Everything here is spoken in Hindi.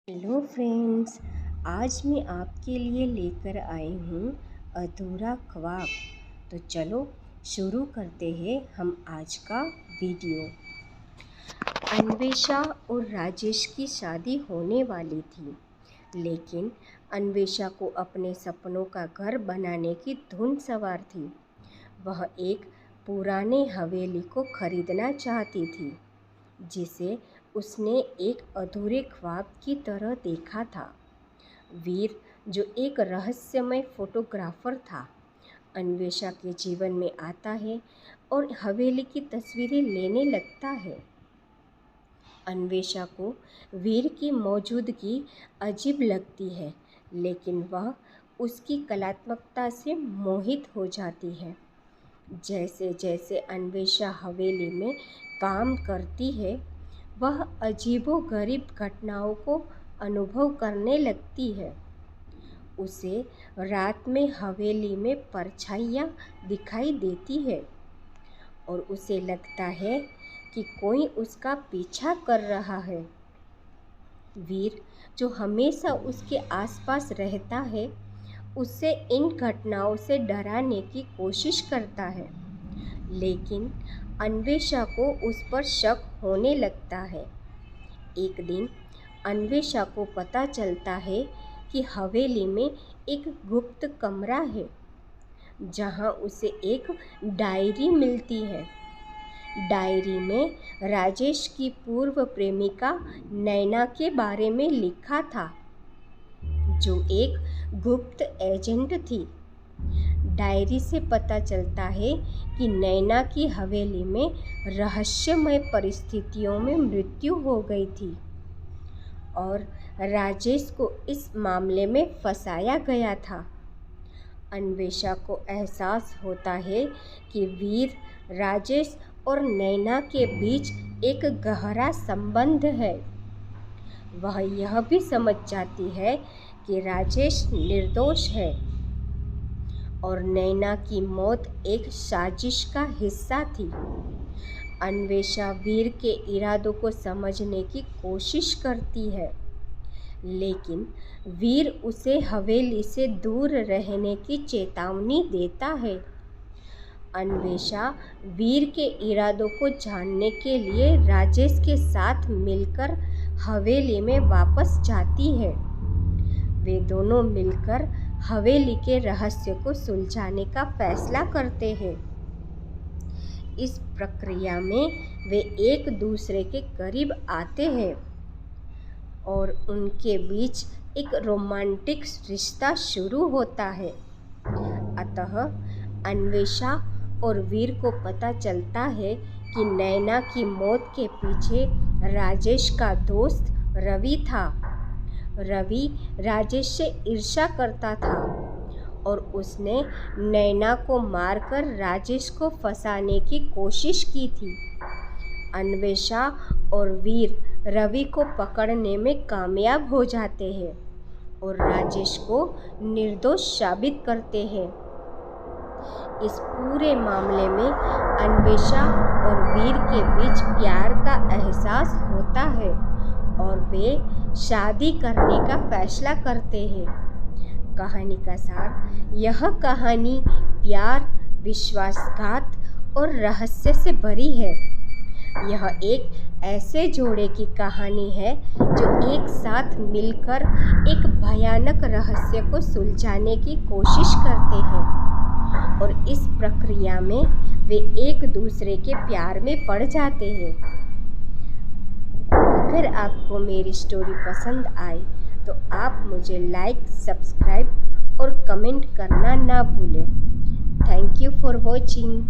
हेलो फ्रेंड्स, आज मैं आपके लिए लेकर आई हूँ अधूरा ख्वाब। तो चलो शुरू करते हैं हम आज का वीडियो। अन्वेषा और राजेश की शादी होने वाली थी, लेकिन अन्वेषा को अपने सपनों का घर बनाने की धुन सवार थी। वह एक पुराने हवेली को खरीदना चाहती थी, जिसे उसने एक अधूरे ख्वाब की तरह देखा था। वीर, जो एक रहस्यमय फोटोग्राफर था, अन्वेषा के जीवन में आता है और हवेली की तस्वीरें लेने लगता है। अन्वेषा को वीर की मौजूदगी अजीब लगती है, लेकिन वह उसकी कलात्मकता से मोहित हो जाती है। जैसे जैसे अन्वेषा हवेली में काम करती है, वह अजीबोगरीब घटनाओं को अनुभव करने लगती है। उसे रात में हवेली में परछाइयाँ दिखाई देती है और उसे लगता है कि कोई उसका पीछा कर रहा है। वीर, जो हमेशा उसके आसपास रहता है, उसे इन घटनाओं से डराने की कोशिश करता है, लेकिन अन्वेषा को उस पर शक होने लगता है। एक दिन अन्वेषा को पता चलता है कि हवेली में एक गुप्त कमरा है, जहां उसे एक डायरी मिलती है। डायरी में राजेश की पूर्व प्रेमिका नैना के बारे में लिखा था, जो एक गुप्त एजेंट थी। डायरी से पता चलता है कि नैना की हवेली में रहस्यमय परिस्थितियों में मृत्यु हो गई थी और राजेश को इस मामले में फंसाया गया था। अन्वेषा को एहसास होता है कि वीर, राजेश और नैना के बीच एक गहरा संबंध है। वह यह भी समझ जाती है कि राजेश निर्दोष है और नैना की मौत एक साजिश का हिस्सा थी। अन्वेषा वीर के इरादों को समझने की कोशिश करती है, लेकिन वीर उसे हवेली से दूर रहने की चेतावनी देता है। अन्वेषा वीर के इरादों को जानने के लिए राजेश के साथ मिलकर हवेली में वापस जाती है। वे दोनों मिलकर हवेली के रहस्य को सुलझाने का फैसला करते हैं। इस प्रक्रिया में वे एक दूसरे के करीब आते हैं और उनके बीच एक रोमांटिक रिश्ता शुरू होता है। अतः अन्वेषा और वीर को पता चलता है कि नैना की मौत के पीछे राजेश का दोस्त रवि था। रवि राजेश से ईर्ष्या करता था और उसने नैना को मारकर राजेश को फंसाने की कोशिश की थी। अन्वेषा और वीर रवि को पकड़ने में कामयाब हो जाते हैं और राजेश को निर्दोष साबित करते हैं। इस पूरे मामले में अन्वेषा और वीर के बीच प्यार का एहसास होता है और वे शादी करने का फैसला करते हैं। कहानी का सार: यह कहानी प्यार, विश्वासघात और रहस्य से भरी है। यह एक ऐसे जोड़े की कहानी है जो एक साथ मिलकर एक भयानक रहस्य को सुलझाने की कोशिश करते हैं और इस प्रक्रिया में वे एक दूसरे के प्यार में पड़ जाते हैं। अगर आपको मेरी स्टोरी पसंद आई तो आप मुझे लाइक, सब्सक्राइब और कमेंट करना ना भूलें। Thank you for watching.